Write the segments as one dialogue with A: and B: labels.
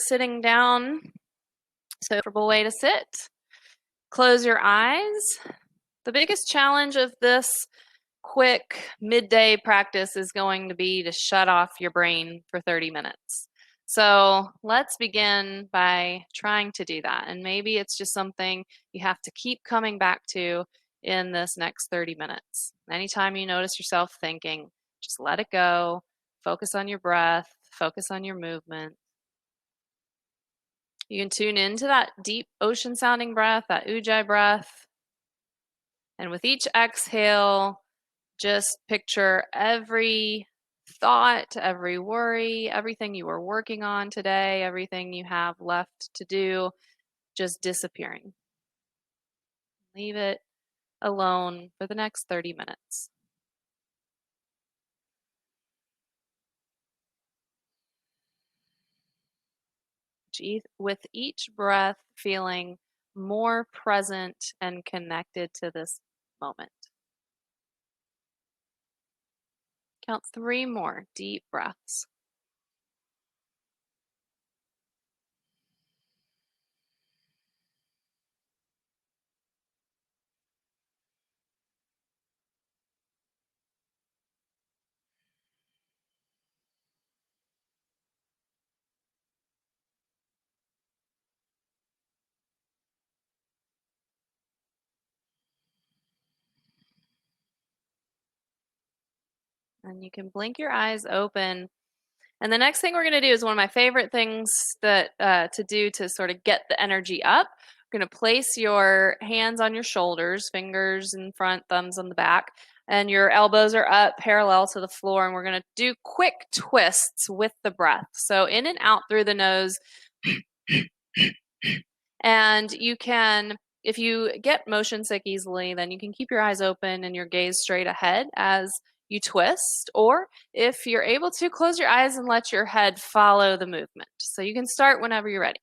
A: sitting down. So, comfortable way to sit. Close your eyes. The biggest challenge of this quick midday practice is going to be to shut off your brain for 30 minutes. So let's begin by trying to do that. And maybe it's just something you have to keep coming back to in this next 30 minutes. Anytime you notice yourself thinking, just let it go. Focus on your breath. Focus on your movement. You can tune into that deep ocean sounding breath, that ujjayi breath. And with each exhale, just picture every thought, every worry, everything you were working on today, everything you have left to do, just disappearing. Leave it alone for the next 30 minutes. With each breath, feeling more present and connected to this moment. Count 3 more deep breaths. And you can blink your eyes open. And the next thing we're going to do is one of my favorite things that to do to sort of get the energy up. We're going to place your hands on your shoulders, fingers in front, thumbs on the back, and your elbows are up parallel to the floor. And we're going to do quick twists with the breath. So in and out through the nose. And you can, if you get motion sick easily, then you can keep your eyes open and your gaze straight ahead as you twist, or if you're able to, close your eyes and let your head follow the movement. So you can start whenever you're ready.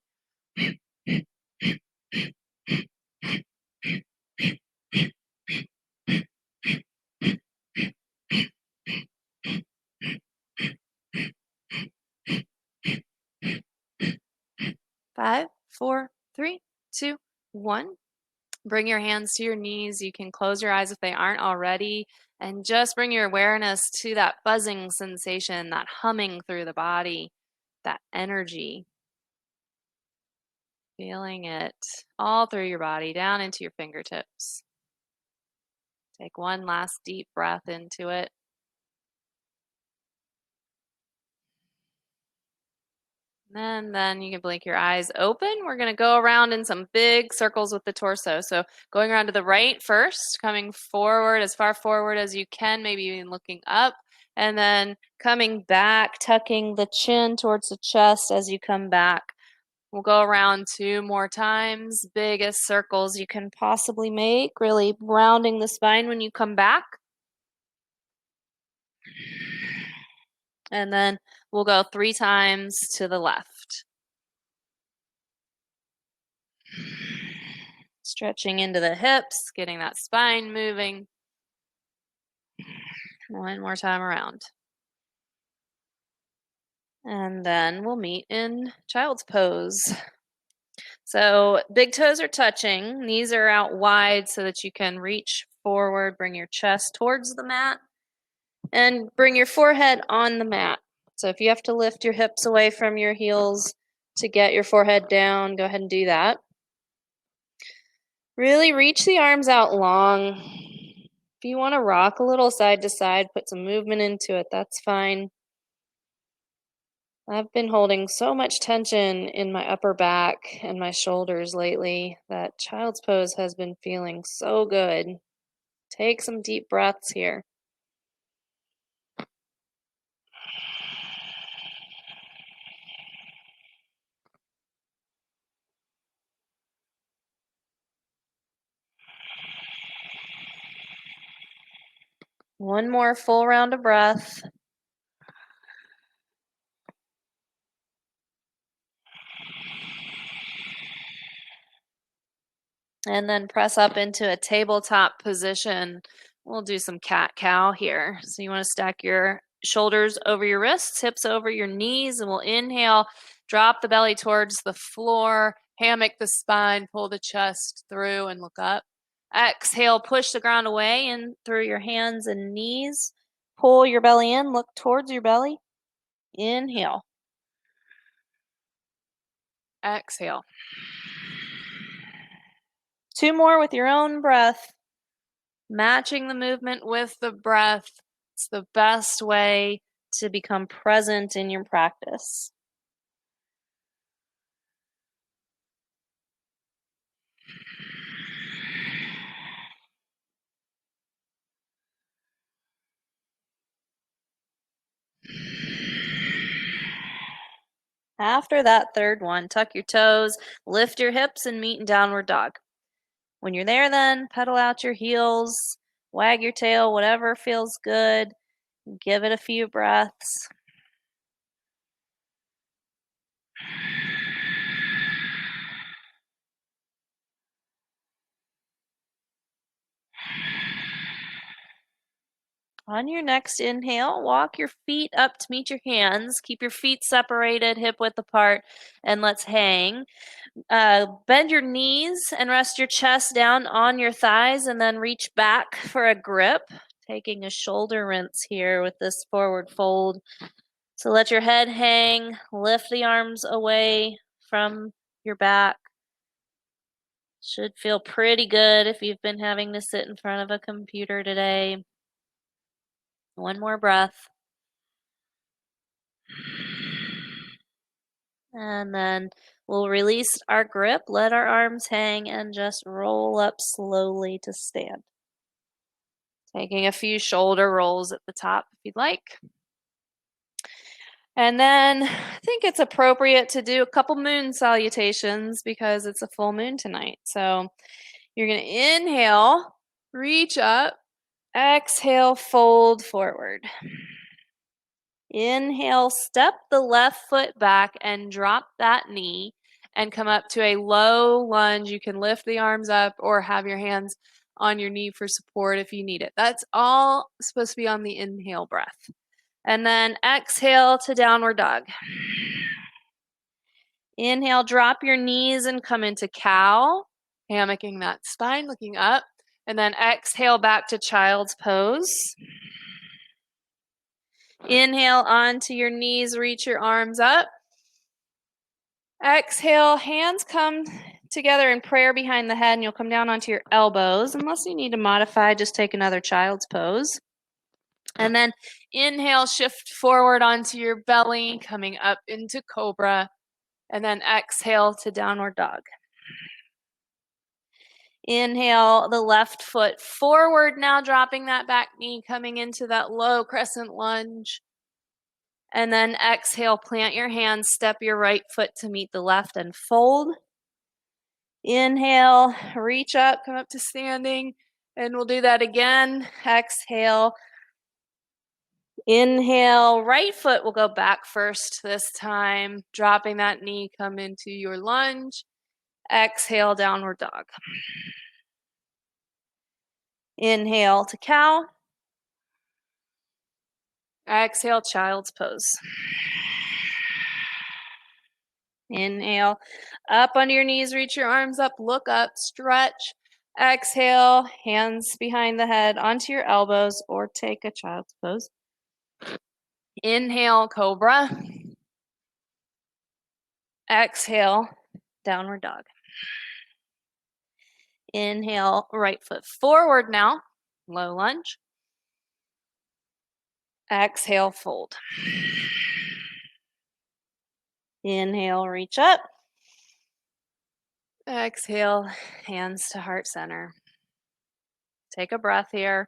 A: 5, 4, 3, 2, 1. Bring your hands to your knees. You can close your eyes if they aren't already, and just bring your awareness to that buzzing sensation, that humming through the body, that energy. Feeling it all through your body, down into your fingertips. Take one last deep breath into it. And then you can blink your eyes open. We're going to go around in some big circles with the torso. So going around to the right first, coming forward as far forward as you can, maybe even looking up. And then coming back, tucking the chin towards the chest as you come back. We'll go around 2 more times, biggest circles you can possibly make, really rounding the spine when you come back. And then we'll go 3 times to the left. Stretching into the hips, getting that spine moving. 1 more time around. And then we'll meet in child's pose. So big toes are touching, knees are out wide so that you can reach forward, bring your chest towards the mat, and bring your forehead on the mat. So if you have to lift your hips away from your heels to get your forehead down, go ahead and do that. Really reach the arms out long. If you want to rock a little side to side, put some movement into it, that's fine. I've been holding so much tension in my upper back and my shoulders lately that child's pose has been feeling so good. Take some deep breaths here. One more full round of breath. And then press up into a tabletop position. We'll do some cat-cow here. So you want to stack your shoulders over your wrists, hips over your knees, and we'll inhale Drop the belly towards the floor, hammock the spine, pull the chest through and look up. Exhale, push the ground away and through your hands and knees. Pull your belly in, look towards your belly. Inhale. Exhale. 2 more with your own breath. Matching the movement with the breath. It's the best way to become present in your practice. After that third one, tuck your toes, lift your hips, and meet in downward dog. When you're there, then pedal out your heels, wag your tail, whatever feels good. Give it a few breaths. On your next inhale, walk your feet up to meet your hands. Keep your feet separated, hip width apart, and let's hang. Bend your knees and rest your chest down on your thighs and then reach back for a grip. Taking a shoulder rinse here with this forward fold. So let your head hang, lift the arms away from your back. Should feel pretty good if you've been having to sit in front of a computer today. One more breath. And then we'll release our grip, let our arms hang, and just roll up slowly to stand. Taking a few shoulder rolls at the top if you'd like. And then I think it's appropriate to do a couple moon salutations because it's a full moon tonight. So you're going to inhale, reach up, exhale, fold forward. Inhale, step the left foot back and drop that knee and come up to a low lunge. You can lift the arms up or have your hands on your knee for support if you need it. That's all supposed to be on the inhale breath. And then exhale to downward dog. Inhale, drop your knees and come into cow, hammocking that spine, looking up. And then exhale back to child's pose. Inhale onto your knees, reach your arms up. Exhale, hands come together in prayer behind the head, and you'll come down onto your elbows. Unless you need to modify, just take another child's pose. And then inhale, shift forward onto your belly, coming up into cobra. And then exhale to downward dog. Inhale the left foot forward, now dropping that back knee, coming into that low crescent lunge. And then exhale, plant your hands, step your right foot to meet the left and fold. Inhale, reach up, come up to standing, and we'll do that again. Exhale. Inhale, right foot will go back first this time, dropping that knee, come into your lunge. Exhale, downward dog. Inhale to cow. Exhale, child's pose. Inhale, up onto your knees, reach your arms up, look up, stretch. Exhale, hands behind the head onto your elbows or take a child's pose. Inhale, cobra. Exhale, downward dog. Inhale, right foot forward now, low lunge. Exhale, fold. Inhale, reach up. Exhale, hands to heart center. Take a breath here.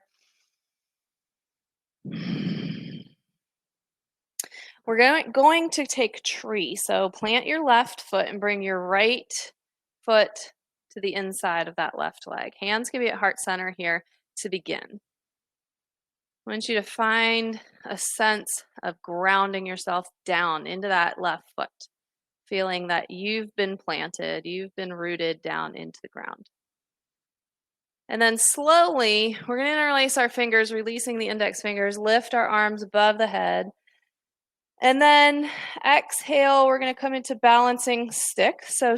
A: We're going to take tree. So plant your left foot and bring your right foot to the inside of that left leg. Hands can be at heart center here to begin. I want you to find a sense of grounding yourself down into that left foot, feeling that you've been planted, you've been rooted down into the ground. And then slowly, we're going to interlace our fingers, releasing the index fingers, lift our arms above the head. And then exhale, we're going to come into balancing stick. So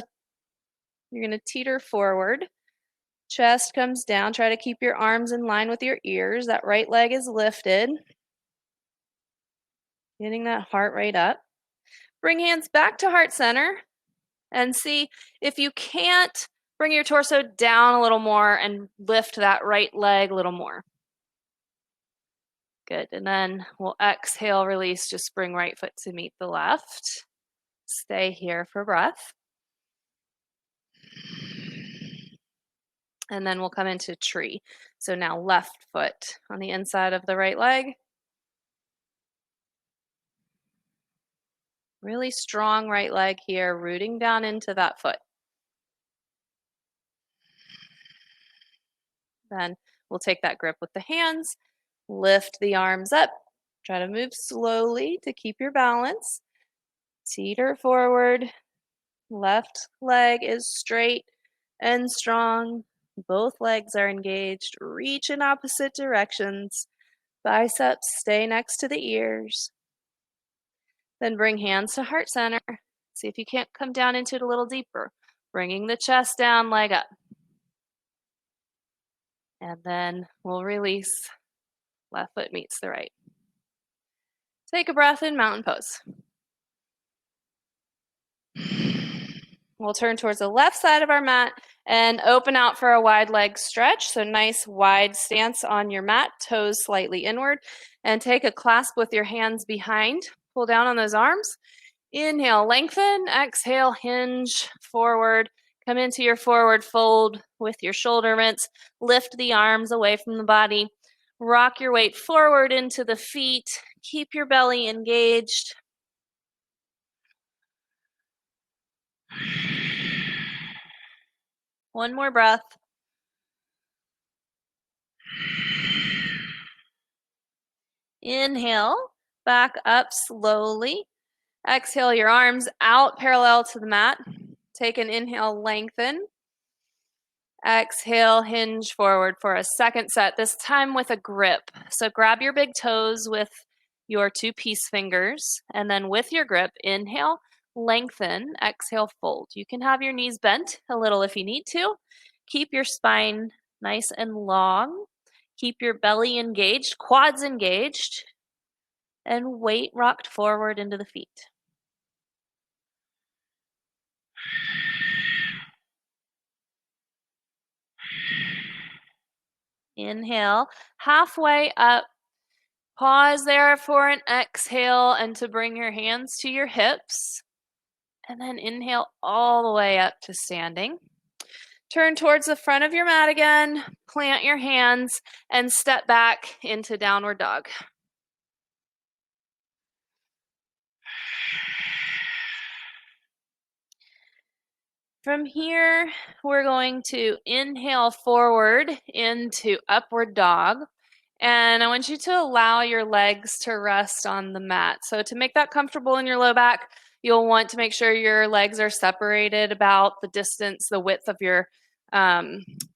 A: you're going to teeter forward. Chest comes down. Try to keep your arms in line with your ears. That right leg is lifted. Getting that heart rate up. Bring hands back to heart center and see if you can't bring your torso down a little more and lift that right leg a little more. Good. And then we'll exhale, release, just bring right foot to meet the left. Stay here for breath. And then we'll come into tree. So now left foot on the inside of the right leg. Really strong right leg here, rooting down into that foot. Then we'll take that grip with the hands, lift the arms up. Try to move slowly to keep your balance. Teeter forward. Left leg is straight and strong. Both legs are engaged. Reach in opposite directions. Biceps stay next to the ears. Then bring hands to heart center. See if you can't come down into it a little deeper. Bringing the chest down, leg up. And then we'll release. Left foot meets the right. Take a breath in mountain pose. We'll turn towards the left side of our mat and open out for a wide leg stretch. So nice wide stance on your mat, toes slightly inward. And take a clasp with your hands behind. Pull down on those arms. Inhale, lengthen. Exhale, hinge forward. Come into your forward fold with your shoulder mints. Lift the arms away from the body. Rock your weight forward into the feet. Keep your belly engaged. One more breath. Inhale, back up slowly. Exhale your arms out parallel to the mat. Take an inhale, lengthen. Exhale, hinge forward for a second set, this time with a grip. So grab your big toes with your two peace fingers, and then with your grip, inhale, lengthen, exhale, fold. You can have your knees bent a little if you need to. Keep your spine nice and long. Keep your belly engaged, quads engaged, and weight rocked forward into the feet. Inhale, halfway up. Pause there for an exhale and to bring your hands to your hips. And then inhale all the way up to standing. Turn towards the front of your mat again. Plant your hands and step back into downward dog. From here, we're going to inhale forward into upward dog. And I want you to allow your legs to rest on the mat. So to make that comfortable in your low back, you'll want to make sure your legs are separated about the distance, the width of your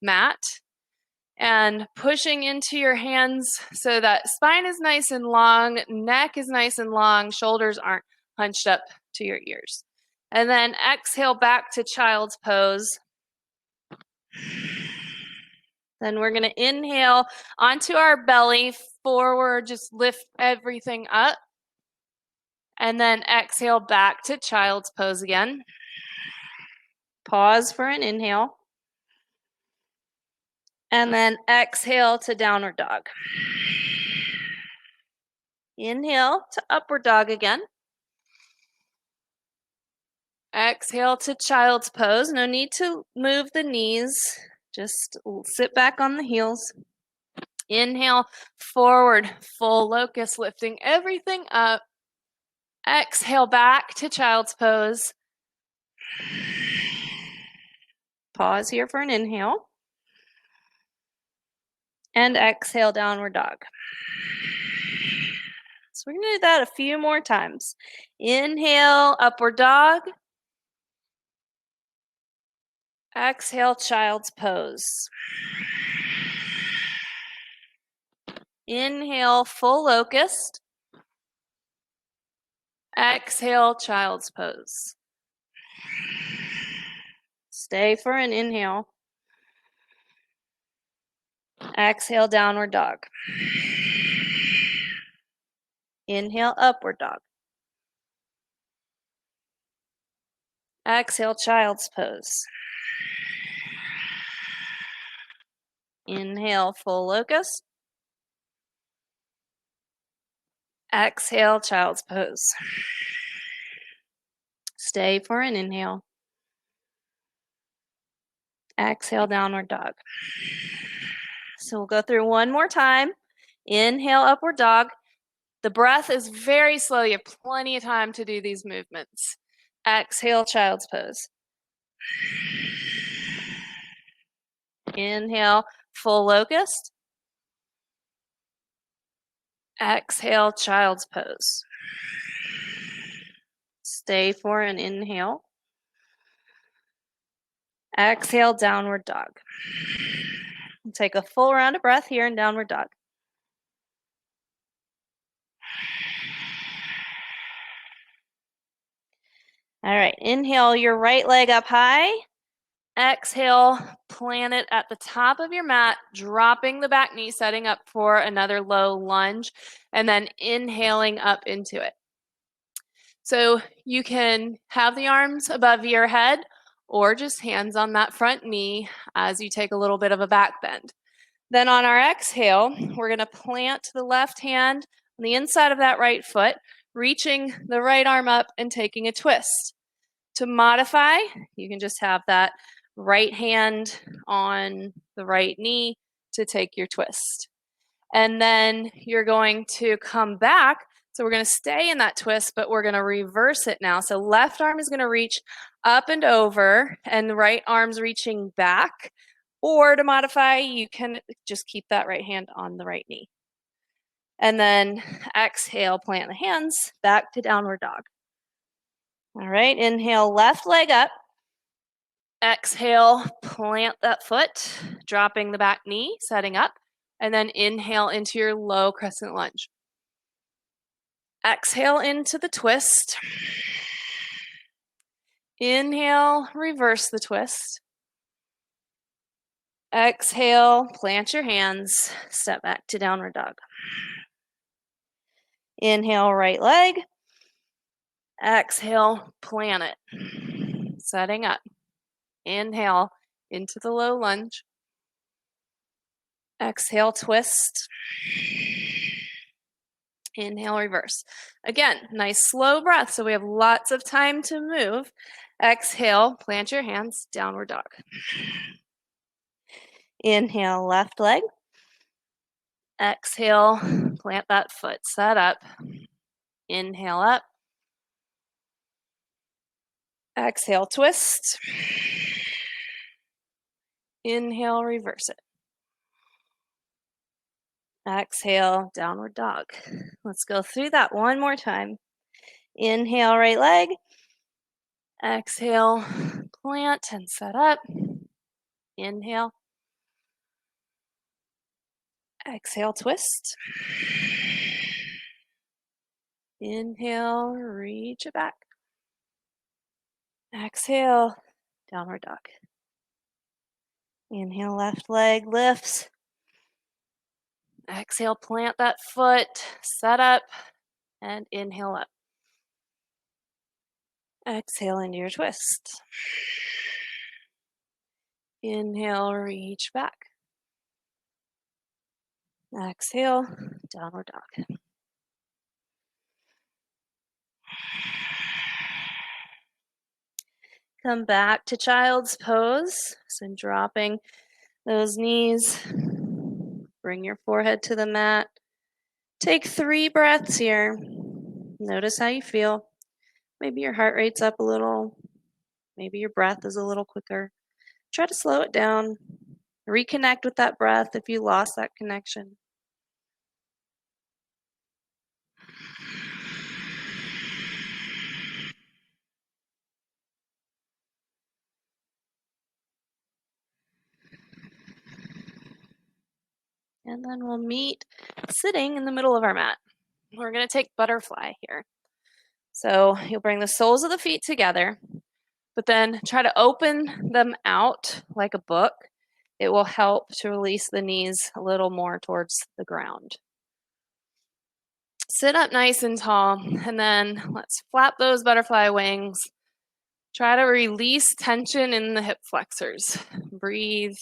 A: mat. And pushing into your hands so that spine is nice and long, neck is nice and long, shoulders aren't hunched up to your ears. And then exhale back to child's pose. Then we're going to inhale onto our belly, forward, just lift everything up. And then exhale back to child's pose again. Pause for an inhale. And then exhale to downward dog. Inhale to upward dog again. Exhale to child's pose. No need to move the knees. Just sit back on the heels. Inhale, forward, full locust, lifting everything up. Exhale back to child's pose. Pause here for an inhale. And exhale, downward dog. So we're going to do that a few more times. Inhale, upward dog. Exhale, child's pose. Inhale, full locust. Exhale, child's pose. Stay for an inhale. Exhale, downward dog. Inhale, upward dog. Exhale, child's pose. Inhale, full locust. Exhale, child's pose. Stay for an inhale. Exhale, downward dog. So we'll go through one more time. Inhale, upward dog. The breath is very slow. You have plenty of time to do these movements. Exhale, child's pose. Inhale, full locust. Exhale, child's pose. Stay for an inhale. Exhale, downward dog. Take a full round of breath here in downward dog. All right, inhale your right leg up high. Exhale, plant it at the top of your mat, dropping the back knee, setting up for another low lunge, and then inhaling up into it. So you can have the arms above your head or just hands on that front knee as you take a little bit of a back bend. Then on our exhale, we're going to plant the left hand on the inside of that right foot, reaching the right arm up and taking a twist. To modify, you can just have that right hand on the right knee to take your twist. And then you're going to come back. So we're going to stay in that twist, but we're going to reverse it now. So left arm is going to reach up and over, and the right arm's reaching back. Or to modify, you can just keep that right hand on the right knee. And then exhale, plant the hands back to downward dog. All right, inhale, left leg up. Exhale, plant that foot, dropping the back knee, setting up. And then inhale into your low crescent lunge. Exhale into the twist. Inhale, reverse the twist. Exhale, plant your hands, step back to downward dog. Inhale, right leg. Exhale, plant it. Setting up. Inhale into the low lunge. Exhale, twist. Inhale, reverse. Again, nice slow breath, so we have lots of time to move. Exhale, plant your hands, downward dog. Inhale, left leg. Exhale, plant that foot, set up. Inhale up. Exhale, twist. Inhale, reverse it. Exhale, downward dog. Let's go through that one more time. Inhale, right leg. Exhale, plant and set up. Inhale. Exhale, twist. Inhale, reach it back. Exhale, downward dog. Inhale, left leg lifts. Exhale, plant that foot, set up, and inhale up. Exhale into your twist. Inhale, reach back. Exhale, downward dog. Come back to child's pose. So dropping those knees. Bring your forehead to the mat. Take 3 breaths here. Notice how you feel. Maybe your heart rate's up a little. Maybe your breath is a little quicker. Try to slow it down. Reconnect with that breath if you lost that connection. And then we'll meet sitting in the middle of our mat. We're going to take butterfly here. So you'll bring the soles of the feet together, but then try to open them out like a book. It will help to release the knees a little more towards the ground. Sit up nice and tall, and then let's flap those butterfly wings. Try to release tension in the hip flexors. Breathe.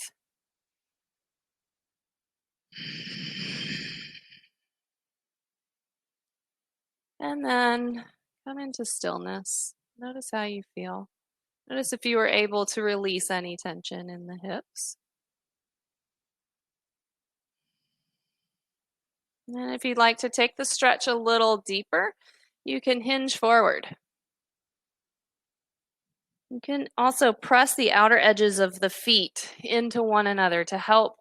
A: And then come into stillness. Notice how you feel. Notice if you were able to release any tension in the hips. And if you'd like to take the stretch a little deeper, you can hinge forward. You can also press the outer edges of the feet into one another to help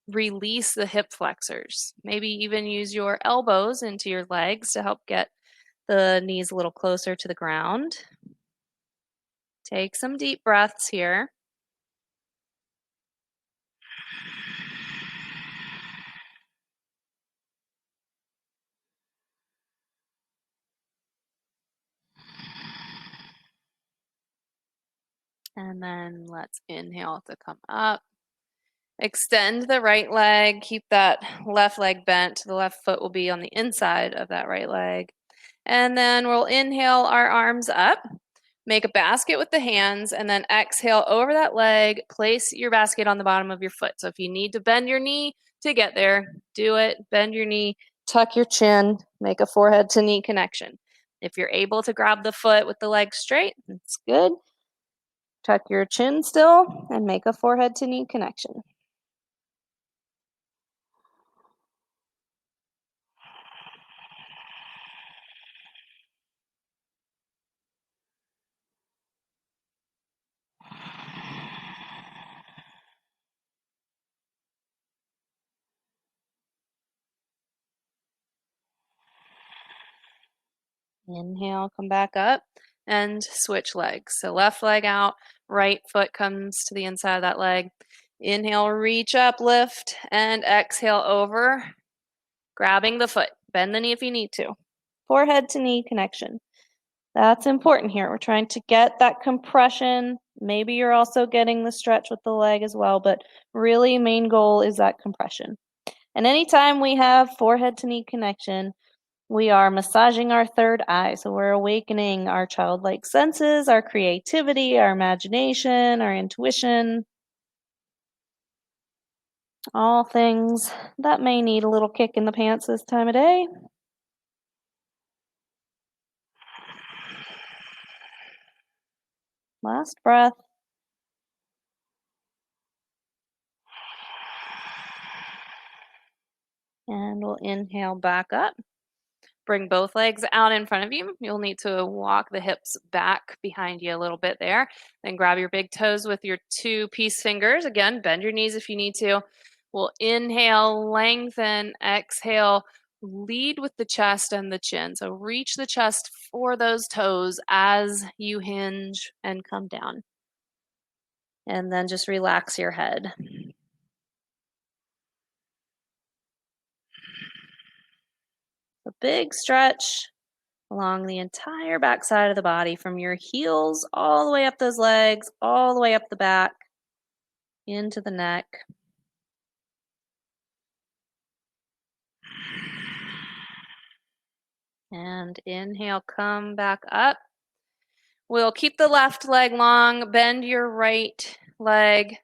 A: release the hip flexors. Maybe even use your elbows into your legs to help get the knees a little closer to the ground. Take some deep breaths here. And then let's inhale to come up. Extend the right leg. Keep that left leg bent. The left foot will be on the inside of that right leg. And then we'll inhale our arms up. Make a basket with the hands, and then exhale over that leg. Place your basket on the bottom of your foot. So if you need to bend your knee to get there, do it. Bend your knee, tuck your chin, make a forehead to knee connection. If you're able to grab the foot with the leg straight, that's good. Tuck your chin still and make a forehead to knee connection. Inhale, come back up and switch legs. So left leg out, right foot comes to the inside of that leg. Inhale, reach up, lift, and exhale over, grabbing the foot. Bend the knee if you need to. Forehead to knee connection. That's important here. We're trying to get that compression. Maybe you're also getting the stretch with the leg as well, but really main goal is that compression. And anytime we have forehead to knee connection, we are massaging our third eye. So we're awakening our childlike senses, our creativity, our imagination, our intuition. All things that may need a little kick in the pants this time of day. Last breath. And we'll inhale back up. Bring both legs out in front of you. You'll need to walk the hips back behind you a little bit there. Then grab your big toes with your two peace fingers. Again, bend your knees if you need to. We'll inhale, lengthen, exhale, lead with the chest and the chin. So reach the chest for those toes as you hinge and come down. And then just relax your head. A big stretch along the entire back side of the body, from your heels all the way up those legs, all the way up the back, into the neck. And inhale, come back up. We'll keep the left leg long, bend your right leg,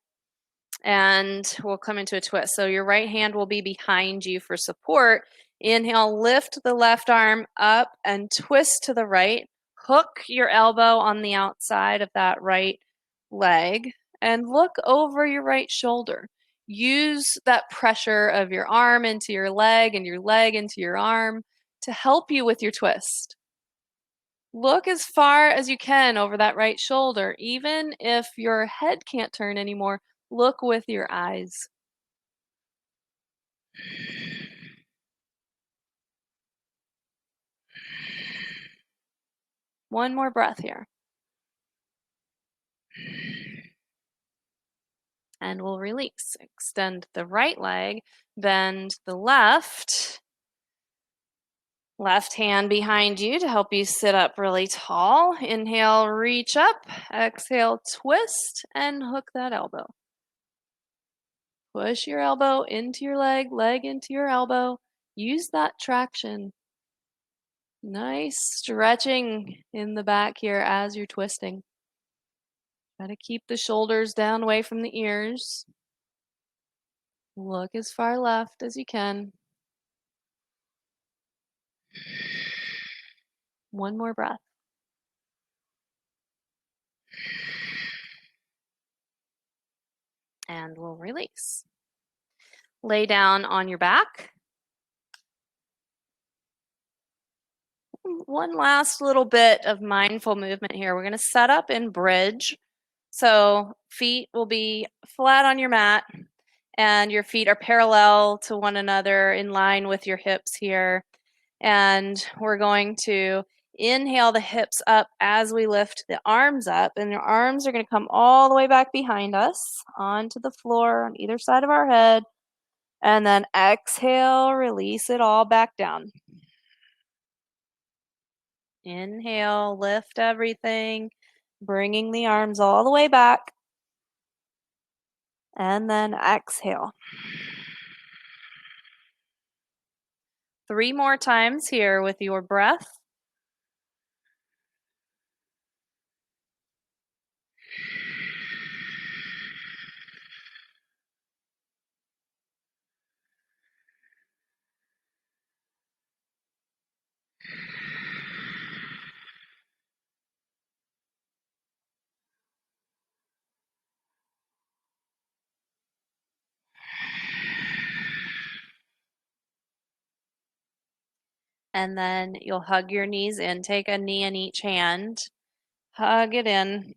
A: and we'll come into a twist. So your right hand will be behind you for support. Inhale, lift the left arm up and twist to the right. Hook your elbow on the outside of that right leg and look over your right shoulder. Use that pressure of your arm into your leg and your leg into your arm to help you with your twist. Look as far as you can over that right shoulder. Even if your head can't turn anymore, look with your eyes. One more breath here. And we'll release. Extend the right leg, bend the left. Left hand behind you to help you sit up really tall. Inhale, reach up. Exhale, twist and hook that elbow. Push your elbow into your leg, leg into your elbow. Use that traction. Nice stretching in the back here as you're twisting. Try to keep the shoulders down away from the ears. Look as far left as you can. One more breath. And we'll release. Lay down on your back. One last little bit of mindful movement here. We're going to set up in bridge. So feet will be flat on your mat and your feet are parallel to one another in line with your hips here. And we're going to inhale the hips up as we lift the arms up, and your arms are going to come all the way back behind us onto the floor on either side of our head. And then exhale, release it all back down. Inhale, lift everything, bringing the arms all the way back. And then exhale. 3 more times here with your breath. And then you'll hug your knees in. Take a knee in each hand. Hug it in.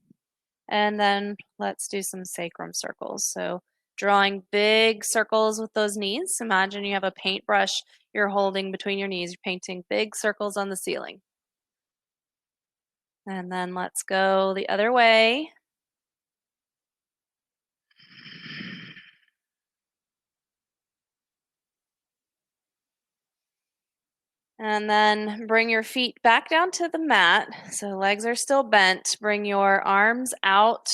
A: And then let's do some sacrum circles. So drawing big circles with those knees. Imagine you have a paintbrush you're holding between your knees. You're painting big circles on the ceiling. And then let's go the other way. And then bring your feet back down to the mat. So legs are still bent. Bring your arms out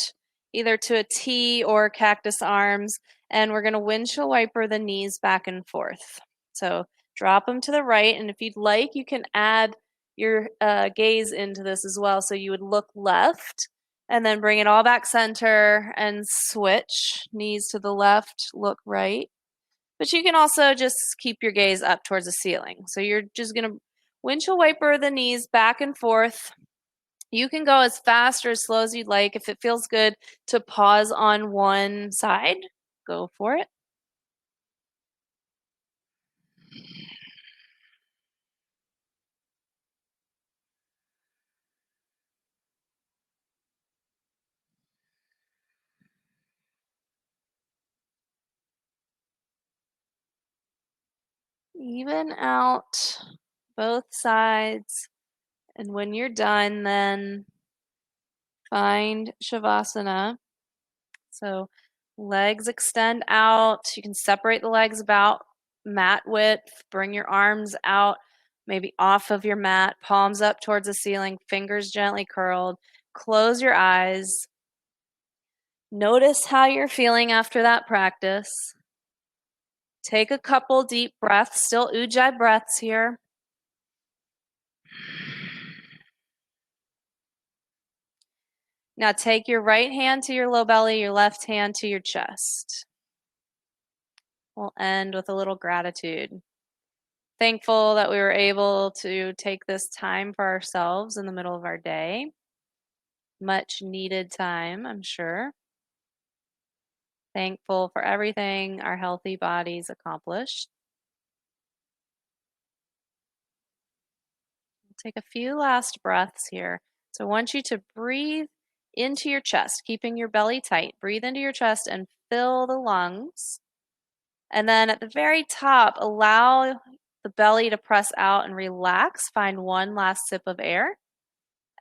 A: either to a T or cactus arms. And we're going to windshield wiper the knees back and forth. So drop them to the right. And if you'd like, you can add your gaze into this as well. So you would look left and then bring it all back center and switch. Knees to the left, look right. But you can also just keep your gaze up towards the ceiling. So you're just going to windshield wiper the knees back and forth. You can go as fast or as slow as you'd like. If it feels good to pause on one side, go for it. Even out both sides. And when you're done, then find Savasana. So legs extend out. You can separate the legs about mat width. Bring your arms out, maybe off of your mat, palms up towards the ceiling, fingers gently curled. Close your eyes. Notice how you're feeling after that practice. Take a couple deep breaths, still ujjayi breaths here. Now take your right hand to your low belly, your left hand to your chest. We'll end with a little gratitude. Thankful that we were able to take this time for ourselves in the middle of our day. Much needed time, I'm sure. Thankful for everything our healthy bodies accomplished. Take a few last breaths here. So I want you to breathe into your chest, keeping your belly tight. Breathe into your chest and fill the lungs. And then at the very top, allow the belly to press out and relax. Find one last sip of air.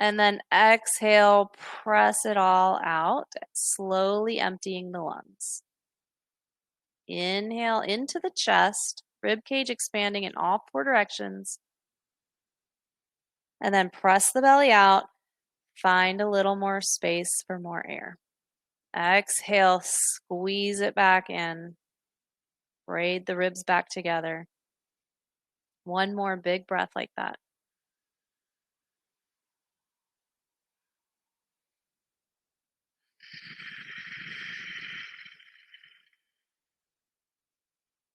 A: And then exhale, press it all out, slowly emptying the lungs. Inhale into the chest, rib cage expanding in all 4 directions. And then press the belly out. Find a little more space for more air. Exhale, squeeze it back in. Braid the ribs back together. One more big breath like that.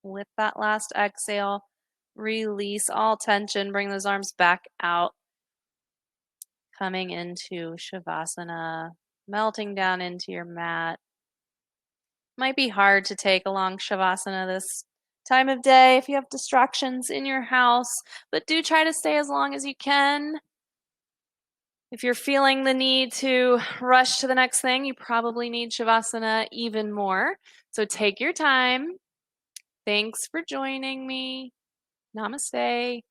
A: With that last exhale, release all tension. Bring those arms back out. Coming into Shavasana, melting down into your mat. Might be hard to take a long Shavasana this time of day if you have distractions in your house, but do try to stay as long as you can. If you're feeling the need to rush to the next thing, you probably need Shavasana even more. So take your time. Thanks for joining me. Namaste.